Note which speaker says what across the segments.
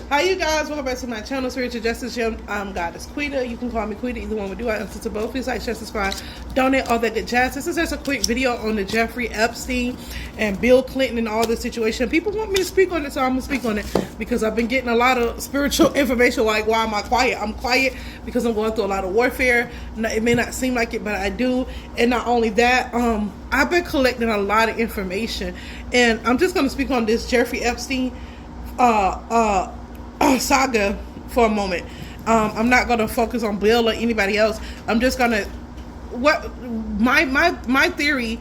Speaker 1: Hi you guys, welcome back to my channel, Spiritual Justice Gym. I'm Goddess Quita. You can call me Quita, either one would do. I answer to both. Please like, share, subscribe, donate, all that good jazz. This is just a quick video on the Jeffrey Epstein and Bill Clinton and all this situation. People want me to speak on it, so I'm going to speak on it because I've been getting a lot of spiritual information. Like, why am I quiet? I'm quiet because I'm going through a lot of warfare. It may not seem like it, but I do. And not only that, I've been collecting a lot of information, and I'm just going to speak on this Jeffrey Epstein saga for a moment. I'm not going to focus on Bill or anybody else. I'm just going to my theory.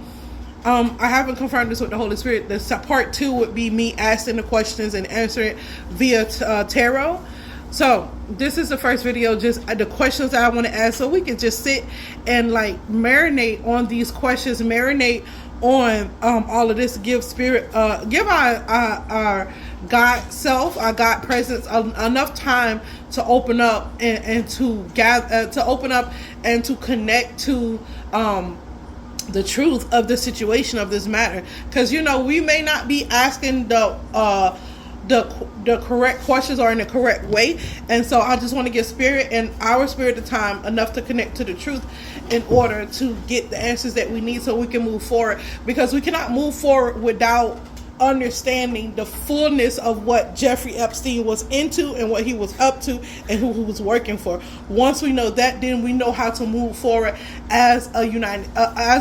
Speaker 1: I haven't confirmed this with the Holy Spirit. The part 2 would be me asking the questions and answering it via tarot. So this is the first video, just the questions that I want to ask, so we can just sit and like marinate on these questions, marinate on all of this, give spirit, give our God self, our God presence enough time to open up and to gather, to open up and to connect to the truth of the situation of this matter. Because we may not be asking the correct questions or in the correct way, and so I just want to give spirit and our spirit the time enough to connect to the truth in order to get the answers that we need so we can move forward, because we cannot move forward without understanding the fullness of what Jeffrey Epstein was into and what he was up to and who he was working for. Once we know that, then we know how to move forward as a united I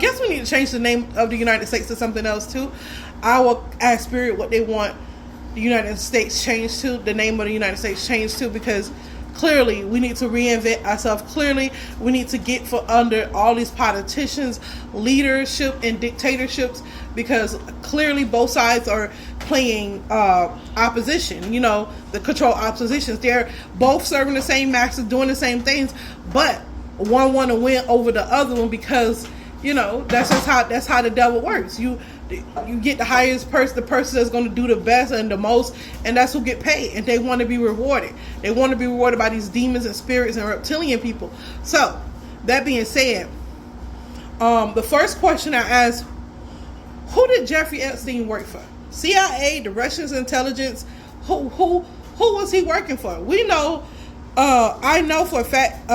Speaker 1: guess we need to change the name of the United States to something else too. I will ask spirit what they want the United States changed to, the name of the United States changed to, because clearly we need to reinvent ourselves. Clearly we need to get for under all these politicians, leadership and dictatorships, because clearly both sides are playing opposition, the control oppositions. They're both serving the same masters, doing the same things, but one want to win over the other one because that's how the devil works. You get the highest person, the person that's going to do the best and the most, and that's who get paid, and they want to be rewarded. They want to be rewarded by these demons and spirits and reptilian people. So that being said, the first question I asked, who did Jeffrey Epstein work for? CIA, the Russians intelligence? Who was he working for? We know, I know for a fact,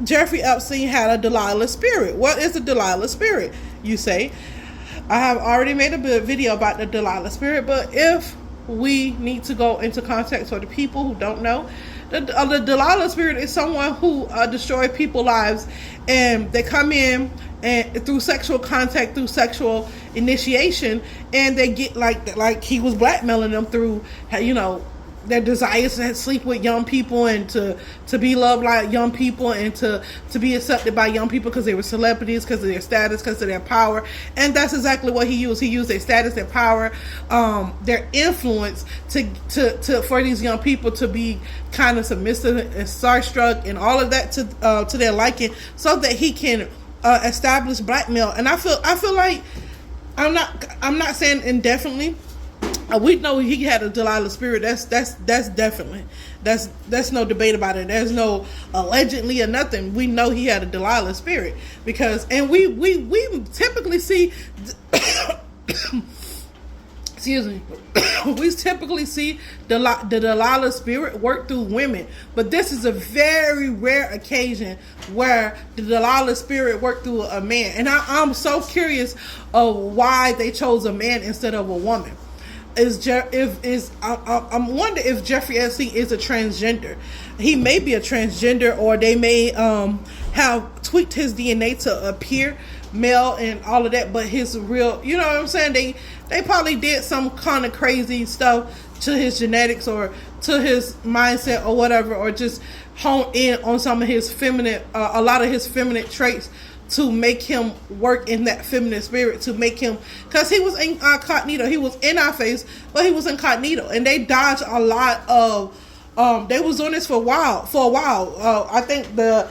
Speaker 1: Jeffrey Epstein had a Delilah spirit. What is a Delilah spirit, you say? I have already made a video about the Delilah spirit, but if we need to go into context for the people who don't know, the Delilah spirit is someone who destroys people's lives, and they come in and through sexual contact, through sexual initiation, and they get like he was blackmailing them through, their desires to sleep with young people and to be loved like young people and to be accepted by young people because they were celebrities, because of their status, because of their power. And that's exactly what he used. He used their status, their power, their influence to for these young people to be kind of submissive and starstruck and all of that to their liking, so that he can establish blackmail. And I feel like I'm not saying indefinitely. We know he had a Delilah spirit. That's definitely, that's no debate about it. There's no allegedly or nothing. We know he had a Delilah spirit, because, and we typically see excuse me, we typically see the Delilah spirit work through women, but this is a very rare occasion where the Delilah spirit worked through a man. And I'm so curious of why they chose a man instead of a woman. I'm wondering if Jeffrey Epstein is a transgender. He may be a transgender, or they may have tweaked his DNA to appear male and all of that, but his real, you know what I'm saying? They probably did some kind of crazy stuff to his genetics or to his mindset or whatever, or just hone in on some of his feminine, a lot of his feminine traits, to make him work in that feminine spirit, to make him, because he was incognito. He was in our face, but he was incognito, and they dodged a lot of. They was doing this for a while. I think the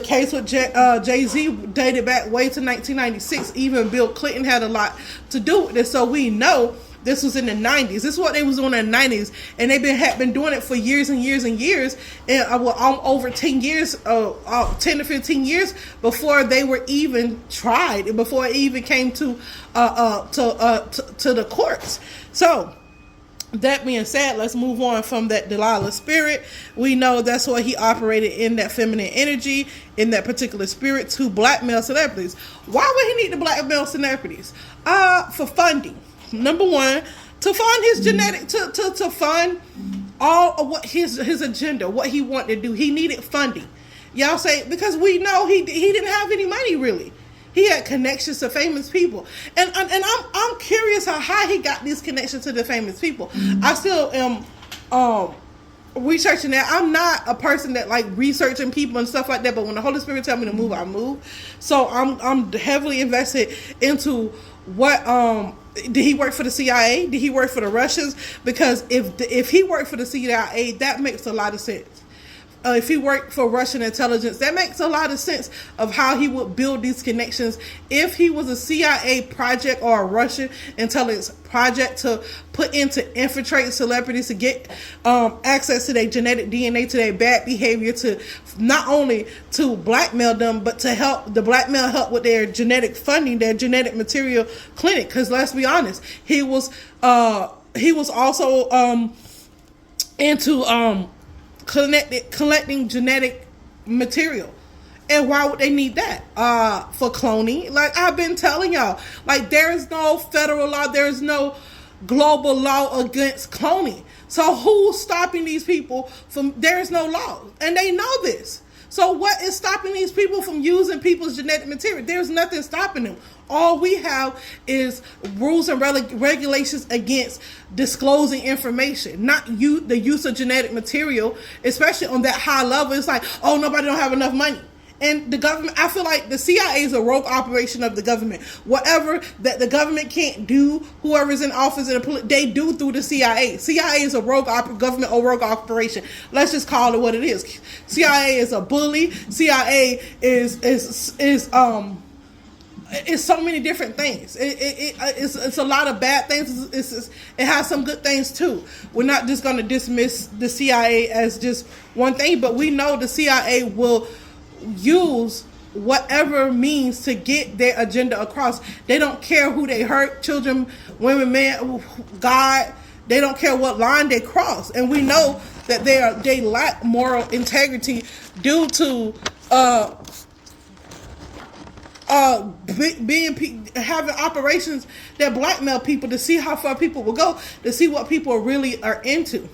Speaker 1: case with Jay-Z dated back way to 1996. Even Bill Clinton had a lot to do with this, so we know this was in the 90s. This is what they was doing in the 90s, and they've been doing it for years and years and years, and over 10 years, 10 to 15 years before they were even tried, before it even came to the courts. So That being said, let's move on from that Delilah spirit. We know that's why he operated in that feminine energy, in that particular spirit, to blackmail celebrities. Why would he need to blackmail celebrities? For funding. Number one, to fund his genetic, to fund all of what his agenda, what he wanted to do. He needed funding. Y'all say, because we know he didn't have any money really. He had connections to famous people, and I'm curious how he got these connections to the famous people. I still am researching that. I'm not a person that like researching people and stuff like that, but when the Holy Spirit tells me to move, I move. So I'm heavily invested into what did he work for the CIA? Did he work for the Russians? Because if he worked for the CIA, that makes a lot of sense. If he worked for Russian intelligence, that makes a lot of sense of how he would build these connections. If he was a CIA project or a Russian intelligence project to put into infiltrate celebrities to get access to their genetic DNA, to their bad behavior, to not only to blackmail them, but to help with their genetic funding, their genetic material clinic. Because let's be honest, he was also into collecting genetic material. And why would they need that? For cloning. Like I've been telling y'all, like there is no federal law, there is no global law against cloning. So who's stopping these people from, there is no law. And they know this. So what is stopping these people from using people's genetic material? There's nothing stopping them. All we have is rules and regulations against disclosing information, not the use of genetic material, especially on that high level. It's like, oh, nobody don't have enough money. And the government, I feel like the CIA is a rogue operation of the government. Whatever that the government can't do, whoever's in office, they do through the CIA. CIA is a rogue government or rogue operation. Let's just call it what it is. CIA is a bully. CIA is so many different things. It's a lot of bad things. It has some good things too. We're not just going to dismiss the CIA as just one thing, but we know the CIA will use whatever means to get their agenda across. They don't care who they hurt, children, women, men, God. They don't care what line they cross. And we know that they lack moral integrity due to having operations that blackmail people to see how far people will go, to see what people really are into.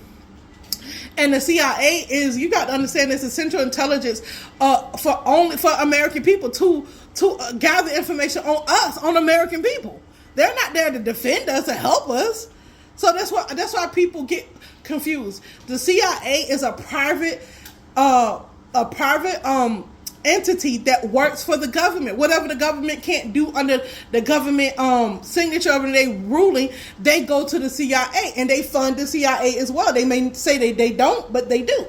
Speaker 1: And the CIA is, you got to understand, it's essential intelligence for American people to gather information on us, on American people. They're not there to defend us, to help us. So that's why people get confused. The CIA is a private entity that works for the government. Whatever the government can't do under the government signature of their ruling, they go to the CIA and they fund the CIA as well. They may say they don't, but they do.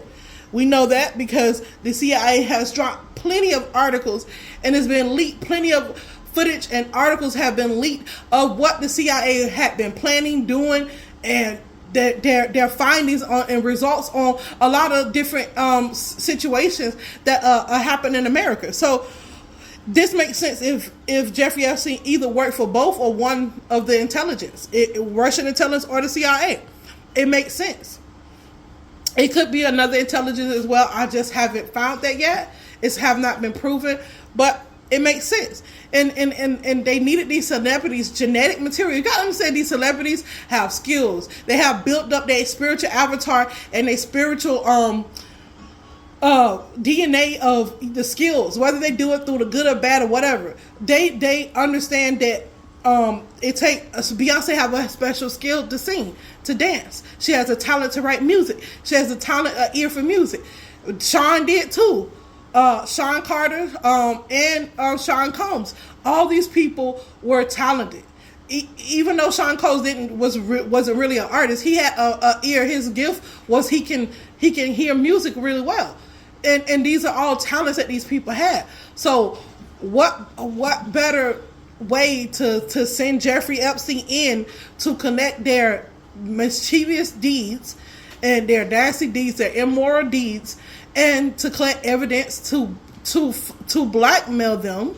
Speaker 1: We know that because the CIA has dropped plenty of articles and has been leaked. Plenty of footage and articles have been leaked of what the CIA had been planning, doing, and their findings on and results on a lot of different situations that happen in America. So this makes sense if Jeffrey Epstein either worked for both or one of the intelligence, Russian intelligence or the CIA. It makes sense. It could be another intelligence as well. I just haven't found that yet. It's have not been proven, but it makes sense. And they needed these celebrities' genetic material. You gotta understand, these celebrities have skills. They have built up their spiritual avatar and their spiritual DNA of the skills, whether they do it through the good or bad or whatever. They understand that Beyonce have a special skill to sing, to dance. She has a talent to write music. She has an ear for music. Sean did too. Sean Carter and Sean Combs. All these people were talented. Even though Sean Combs wasn't really an artist, he had a ear. His gift was he can hear music really well. And these are all talents that these people had. So what better way to send Jeffrey Epstein in to connect their mischievous deeds and their nasty deeds, their immoral deeds, and to collect evidence to blackmail them,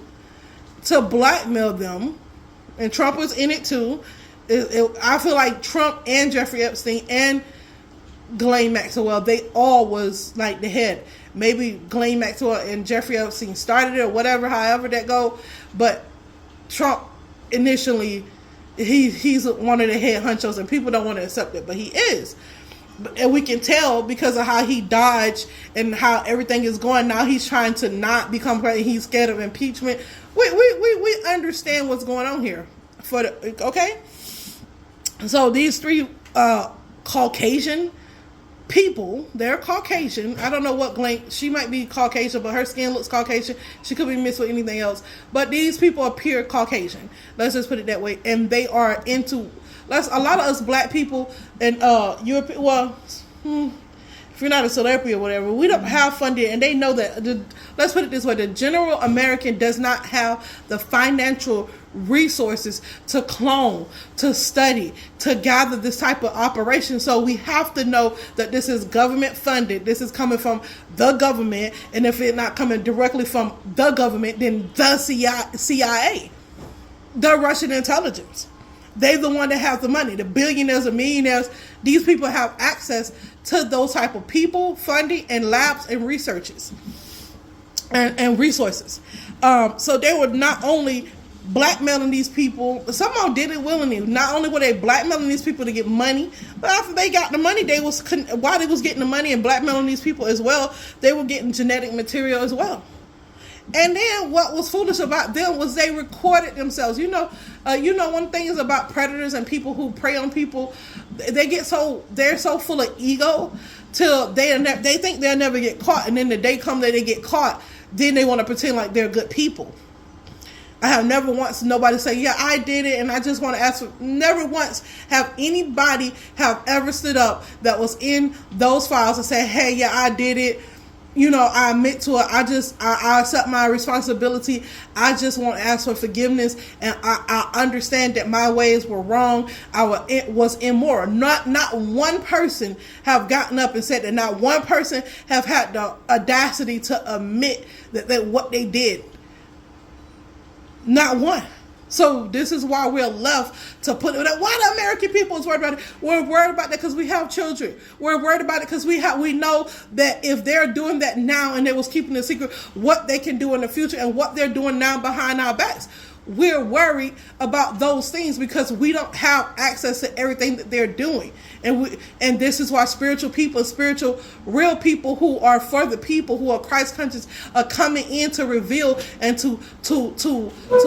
Speaker 1: and Trump was in it too. I feel like Trump and Jeffrey Epstein and Ghislaine Maxwell, they all was like the head. Maybe Ghislaine Maxwell and Jeffrey Epstein started it or whatever, however that go. But Trump initially, he's one of the head honchos, and people don't want to accept it, but he is. And we can tell because of how he dodged and how everything is going. Now he's trying to not become president. He's scared of impeachment. We understand what's going on here. Okay? So these three Caucasian people, they're Caucasian. I don't know what she might be Caucasian, but her skin looks Caucasian. She could be mixed with anything else. But these people appear Caucasian. Let's just put it that way. And they are into... a lot of us black people and Europe, well, if you're not a celebrity or whatever, we don't have funding, and they know that. Let's put it this way: the general American does not have the financial resources to clone, to study, to gather this type of operation. So we have to know that this is government funded. This is coming from the government, and if it's not coming directly from the government, then the CIA, the Russian intelligence. They're the one that has the money. The billionaires and millionaires, these people have access to those type of people, funding, and labs and researches and resources. So they were not only blackmailing these people, some of them did it willingly. Not only were they blackmailing these people to get money, but after they got the money, while they was getting the money and blackmailing these people as well, they were getting genetic material as well. And then what was foolish about them was they recorded themselves. One thing is about predators and people who prey on people. They're so full of ego till they think they'll never get caught. And then the day comes that they get caught, then they want to pretend like they're good people. I have never once nobody say, yeah, I did it, and I just want to ask for, never once have anybody have ever stood up that was in those files and say, hey, yeah, I did it. I admit to it. I accept my responsibility. I just want to ask for forgiveness, and I understand that my ways were wrong. It was immoral. Not one person have gotten up and said that. Not one person have had the audacity to admit that what they did. Not one. So this is why we're left to put it. Why the American people is worried about it? We're worried about that because we have children. We're worried about it because we know that if they're doing that now and they was keeping it secret, what they can do in the future and what they're doing now behind our backs. We're worried about those things because we don't have access to everything that they're doing. And this is why spiritual real people who are for the people, who are Christ conscious, are coming in to reveal and to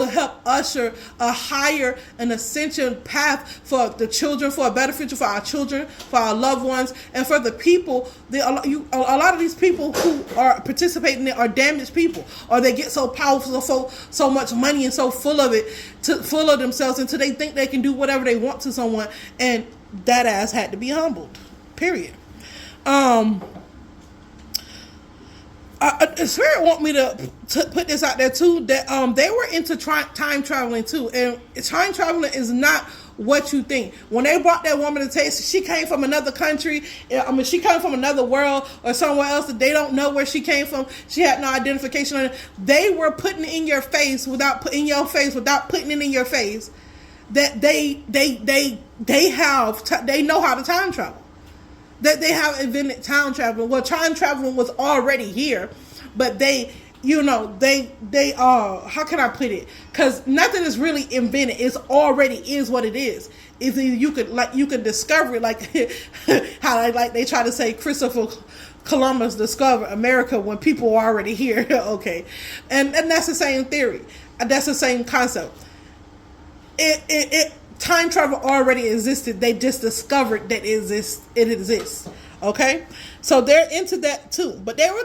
Speaker 1: help usher a higher and ascension path for the children, for a better future for our children, for our loved ones, and for the people. A lot of these people who are participating in it are damaged people, or they get so powerful, so much money, and so full of themselves until they think they can do whatever they want to someone, and that ass had to be humbled. Period. Spirit want me to put this out there too, that they were into time traveling too, and time traveling is not what you think. When they brought that woman to Texas, she came from another country. She came from another world or somewhere else that they don't know where she came from. She had no identification on it. They were putting it in your face without putting it in your face that they know how to time travel. That they have invented time travel. Well, time traveling was already here, but how can I put it? Because nothing is really invented. It's already is what it is. It's you could discover it, like how they try to say Christopher Columbus discovered America when people were already here. Okay, and that's the same theory. That's the same concept. Time travel already existed. They just discovered that it exists. Okay, so they're into that too. But they were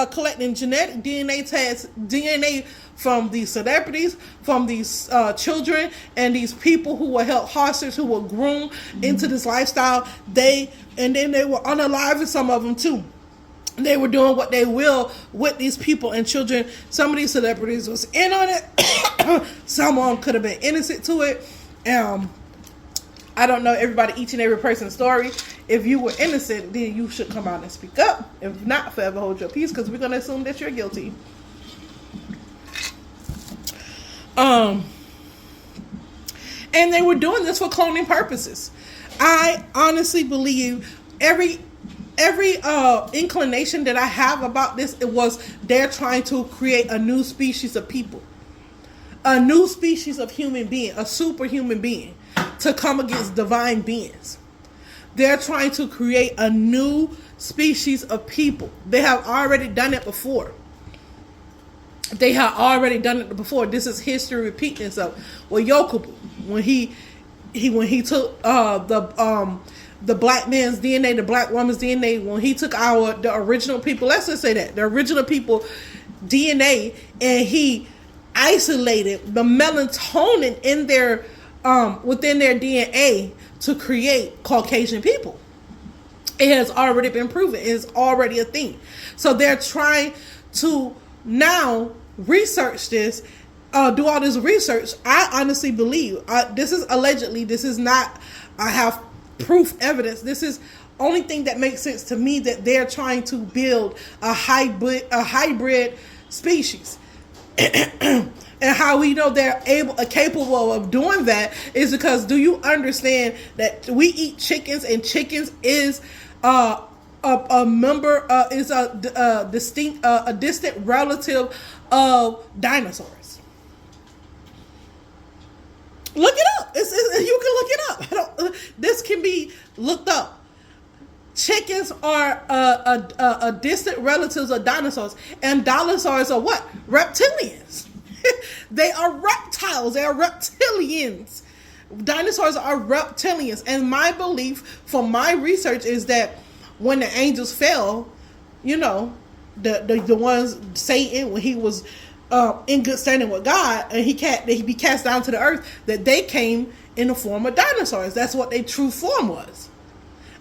Speaker 1: collecting genetic DNA from these celebrities, from these children, and these people who were held hostage, who were groomed into this lifestyle. Then they were unaliving some of them too. They were doing what they will with these people and children. Some of these celebrities was in on it. Some of them could have been innocent to it. I don't know each and every person's story. If you were innocent, then you should come out and speak up. If not, forever hold your peace, because we're going to assume that you're guilty. And they were doing this for cloning purposes. I honestly believe every inclination that I have about this, it was they're trying to create a new species of people, a new species of human being, a superhuman being, to come against divine beings. They're trying to create a new species of people. They have already done it before. They have already done it before. This is history repeating itself. Well, Yokobu, when he took the black man's DNA, the black woman's DNA, when he took the original people, let's just say that, the original people DNA, and he isolated the melatonin in their within their DNA to create Caucasian people. It has already been proven. It is already a thing. So they're trying to now research this, do all this research. I honestly believe, this is allegedly, this is not, I have proof evidence. This is only thing that makes sense to me, that they're trying to build a hybrid species. And how we know they're capable of doing that is because, do you understand that we eat chickens, and chickens is a member, is a distant relative of dinosaurs. Look it up. You can look it up. This can be looked up. Chickens are a distant relatives of dinosaurs, and dinosaurs are what? Reptilians. They are reptiles. They are reptilians. Dinosaurs are reptilians. And my belief from my research is that when the angels fell, the ones, Satan, when he was in good standing with God, and he be cast down to the earth, that they came in the form of dinosaurs. That's what their true form was.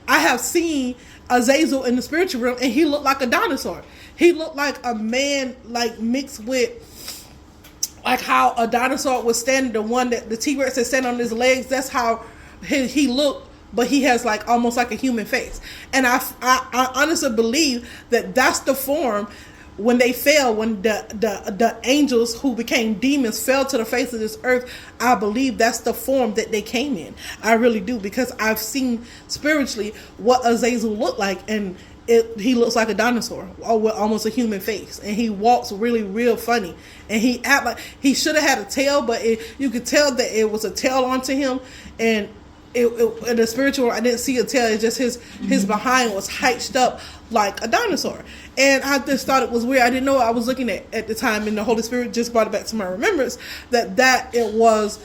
Speaker 1: I have seen Azazel in the spiritual realm, and he looked like a dinosaur. He looked like a man, like mixed with, like how a dinosaur was standing, the one that the T-Rex is standing on his legs. That's how he looked, but he has like almost like a human face. And I honestly believe that that's the form when they fell, when the angels who became demons fell to the face of this earth. I believe that's the form that they came in. I really do, because I've seen spiritually what Azazel looked like, and he looks like a dinosaur, or with almost a human face, and he walks really real funny, and he act like he should have had a tail, but you could tell that it was a tail onto him, and in the spiritual, I didn't see a tail. It's just his behind was hiked up like a dinosaur, and I just thought it was weird. I didn't know what I was looking at the time, and the Holy Spirit just brought it back to my remembrance that it was,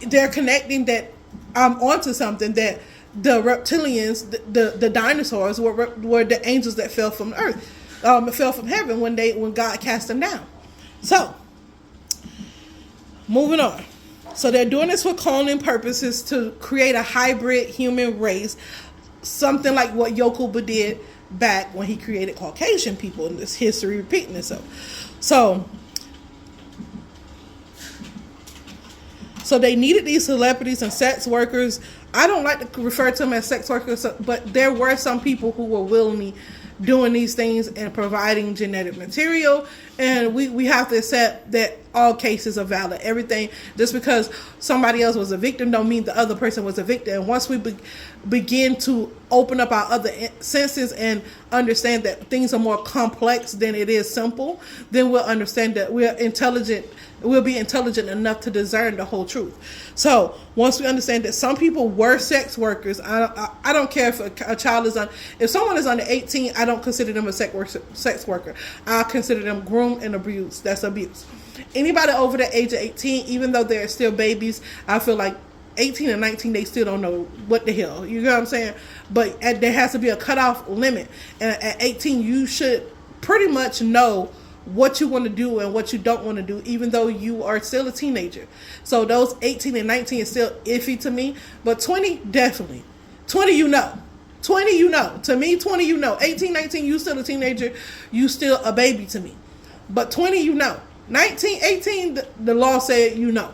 Speaker 1: they're connecting that I'm onto something, that the reptilians, the dinosaurs were the angels that fell from the earth, fell from heaven when God cast them down. So, moving on. So they're doing this for cloning purposes, to create a hybrid human race, something like what Yokobu did back when he created Caucasian people, in this history repeating itself. So they needed these celebrities and sex workers. I don't like to refer to them as sex workers, but there were some people who were willingly doing these things and providing genetic material. And we have to accept that all cases are valid. Everything, just because somebody else was a victim don't mean the other person was a victim. And once we begin to open up our other senses and understand that things are more complex than it is simple, then we'll understand that we're intelligent. We'll be intelligent enough to discern the whole truth. So once we understand that some people were sex workers, I don't care if a child is if someone is under 18, I don't consider them a sex worker. I consider them groomed and abused. That's abuse. Anybody over the age of 18, even though they're still babies, I feel like 18 and 19, they still don't know what the hell. You know what I'm saying? But there has to be a cutoff limit. And at 18, you should pretty much know what you want to do and what you don't want to do, even though you are still a teenager. So those 18 and 19 is still iffy to me, but 20, definitely. 20, you know. 20, you know. To me, 20, you know. 18, 19, you still a teenager. You still a baby to me. But 20, you know. 19, 18, the law said you know.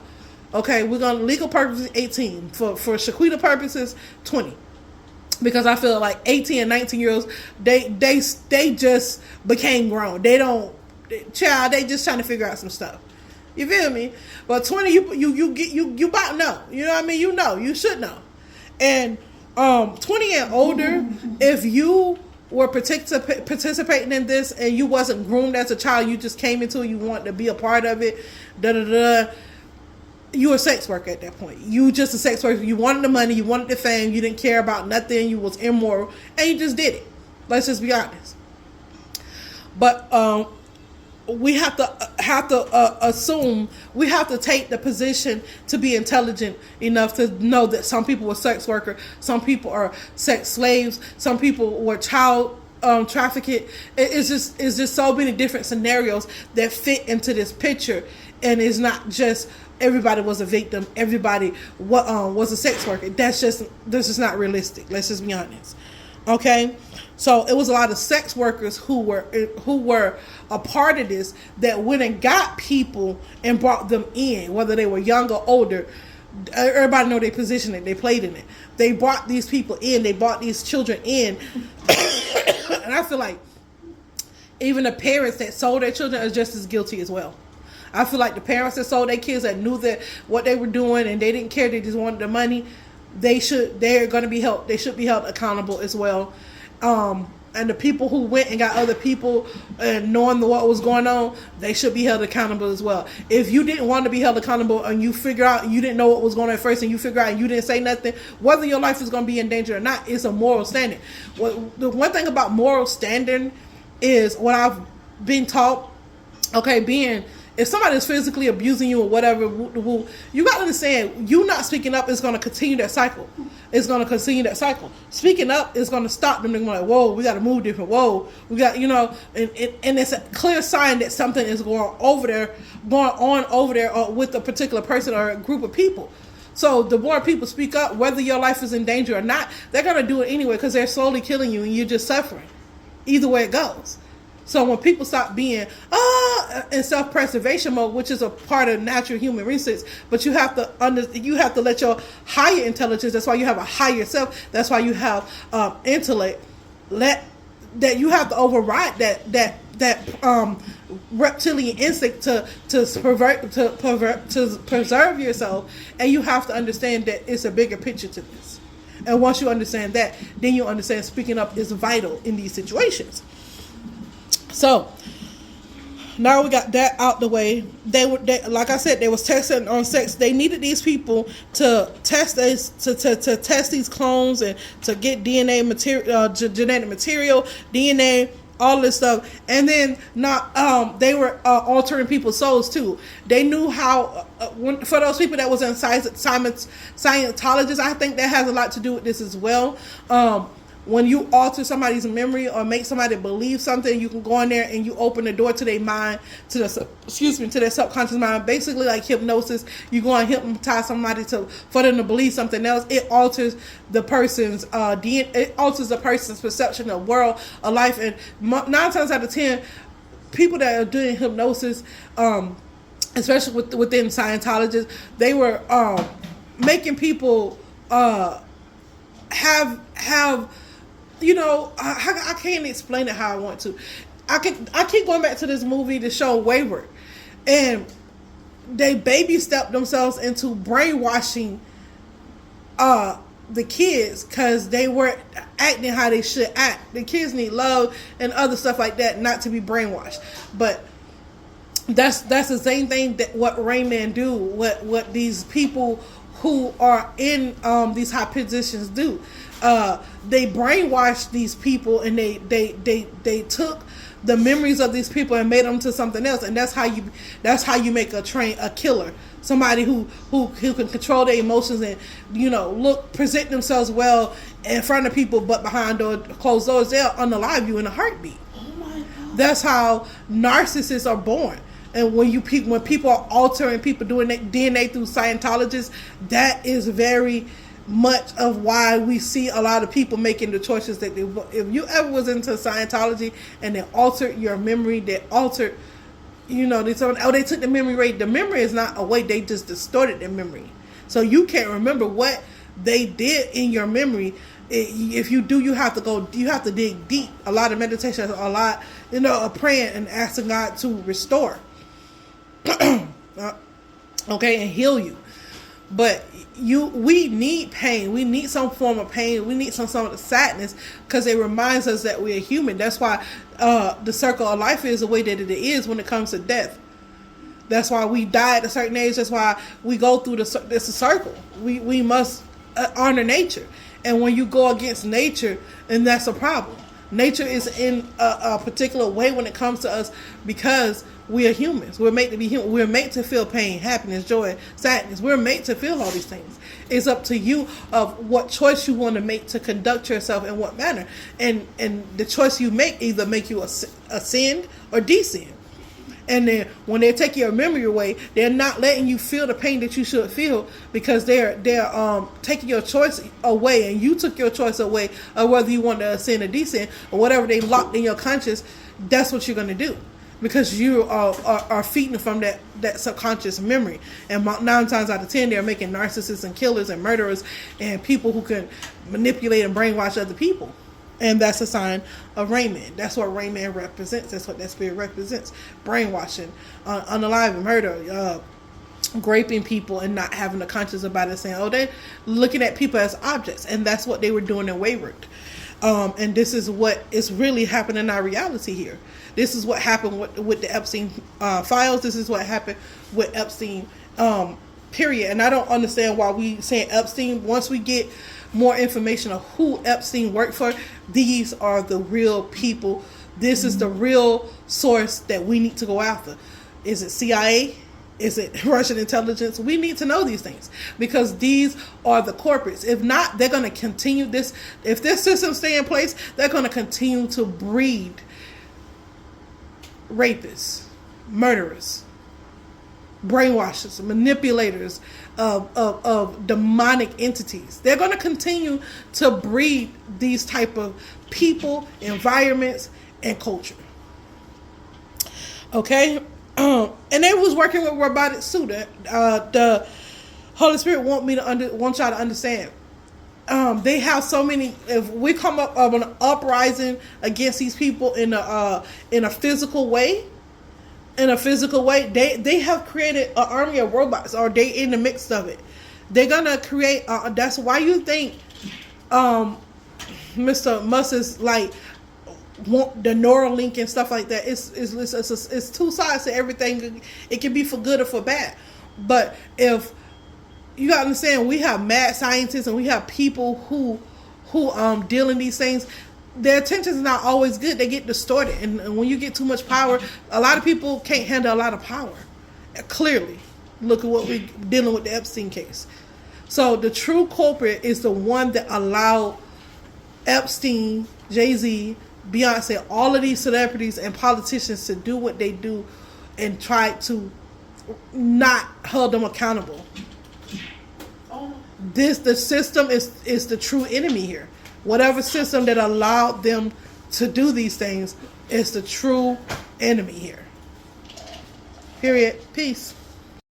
Speaker 1: Okay, we're going to legal purposes, 18. For Shaquita purposes, 20. Because I feel like 18 and 19-year-olds, they just became grown. They just trying to figure out some stuff. You feel me? But 20, you about know. You know what I mean? You should know. And 20 and older, if you were participating in this and you wasn't groomed as a child, you just came into it, you wanted to be a part of it, you were a sex worker at that point. You just a sex worker. You wanted the money, you wanted the fame, you didn't care about nothing, you was immoral, and you just did it. Let's just be honest. But we have to assume, we have to take the position to be intelligent enough to know that some people were sex workers, some people are sex slaves, some people were child trafficked. It's just so many different scenarios that fit into this picture, and it's not just everybody was a victim, everybody was a sex worker. That's just not realistic. Let's just be honest. Okay, so it was a lot of sex workers who were a part of this, that went and got people and brought them in, whether they were young or older. Everybody know their position that they played in it. They brought these people in, they brought these children in, and I feel like even the parents that sold their children are just as guilty as well. I feel like the parents that sold their kids, that knew that what they were doing and they didn't care, they just wanted the money, they're going to be held, they should be held accountable as well. And the people who went and got other people and knowing what was going on, they should be held accountable as well. If you didn't want to be held accountable and you figure out you didn't know what was going on at first and you figure out and you didn't say nothing, whether your life is going to be in danger or not, it's a moral standard. The one thing about moral standard is what I've been taught, okay, if somebody is physically abusing you or whatever, you got to understand, you not speaking up is going to continue that cycle. It's going to continue that cycle. Speaking up is going to stop them. They're going like, whoa, we got to move different. Whoa, we got, and it's a clear sign that something is going on over there or with a particular person or a group of people. So the more people speak up, whether your life is in danger or not, they're going to do it anyway because they're slowly killing you and you're just suffering. Either way it goes. So when people stop being in self-preservation mode, which is a part of natural human research, but you have to let your higher intelligence. That's why you have a higher self. That's why you have intellect. That you have to override that reptilian instinct to preserve yourself, and you have to understand that it's a bigger picture to this. And once you understand that, then you understand speaking up is vital in these situations. So now we got that out the way. They like I said, they was testing on sex. They needed these people to test this, to test these clones and to get DNA material, genetic material, DNA, all this stuff. And then they were altering people's souls too. They knew how. For those people that was in Scientologists, I think that has a lot to do with this as well. When you alter somebody's memory or make somebody believe something, you can go in there and you open the door to their mind, to their subconscious mind. Basically, like hypnosis, you go and hypnotize somebody for them to believe something else. It alters the person's DNA. It alters the person's perception of world, of life. And 9 times out of 10, people that are doing hypnosis, especially within Scientologists, they were making people have. I can't explain it how I want to. I keep going back to this movie, the show Wayward, and they baby stepped themselves into brainwashing the kids because they weren't acting how they should act. The kids need love and other stuff like that, not to be brainwashed. But that's the same thing that what Rain Man do, what these people who are in these high positions do. They brainwashed these people, and they took the memories of these people and made them to something else. And that's how you make a killer, somebody who can control their emotions and present themselves well in front of people, but behind closed doors they'll unalive you in a heartbeat. Oh my God. That's how narcissists are born. And when people are altering people, doing DNA through Scientologists, that is very much of why we see a lot of people making the choices that they. If you ever was into Scientology and they altered your memory, they altered, they took the memory away. The memory is not away; they just distorted the memory, so you can't remember what they did in your memory. If you do, you have to dig deep. A lot of meditation, a lot, of praying and asking God to restore. okay, and heal you. But we need pain. We need some form of pain. We need some of the sadness, because it reminds us that we're human. That's why the circle of life is the way that it is when it comes to death. That's why we die at a certain age. That's why we go through this a circle. We must honor nature. And when you go against nature, then that's a problem. Nature is in a particular way when it comes to us, because we are humans. We're made to be human. We're made to feel pain, happiness, joy, sadness. We're made to feel all these things. It's up to you of what choice you want to make to conduct yourself in what manner. And the choice you make either make you ascend or descend. And then when they take your memory away, they're not letting you feel the pain that you should feel, because they're taking your choice away, and you took your choice away of whether you want to ascend or descend, or whatever they locked in your conscious. That's what you're going to do, because you are feeding from that subconscious memory. And 9 times out of 10, they're making narcissists and killers and murderers and people who can manipulate and brainwash other people. And that's a sign of Rain Man. That's what Rain Man represents. That's what that spirit represents. Brainwashing, unaliving, murder, raping people, and not having a conscience about it, saying, oh, they're looking at people as objects. And that's what they were doing in Wayward. And this is what is really happening in our reality here. This is what happened with the Epstein files. This is what happened with Epstein, period. And I don't understand why we saying Epstein. Once we get more information of who Epstein worked for, these are the real people. This is the real source that we need to go after. Is it CIA? Is it Russian intelligence? We need to know these things, because these are the corporates. If not, they're going to continue this. If this system stay in place, they're going to continue to breed rapists, murderers, brainwashers, manipulators of demonic entities. They're going to continue to breed these type of people, environments, and culture. Okay? And they was working with robotics too. The Holy Spirit want y'all to understand. They have so many. If we come up of an uprising against these people in a physical way, they have created an army of robots, or they in the midst of it. They're gonna create. That's why you think Mr. Musk is like want the Neuralink and stuff like that. It's two sides to everything. It can be for good or for bad. But if you gotta understand, we have mad scientists and we have people who deal in these things. Their attention is not always good. They get distorted, and when you get too much power, a lot of people can't handle a lot of power. Clearly, look at what we're dealing with, the Epstein case. So the true culprit is the one that allowed Epstein, Jay-Z, Beyonce, all of these celebrities and politicians to do what they do, and try to not hold them accountable. The system is the true enemy here. Whatever system that allowed them to do these things is the true enemy here. Period. Peace.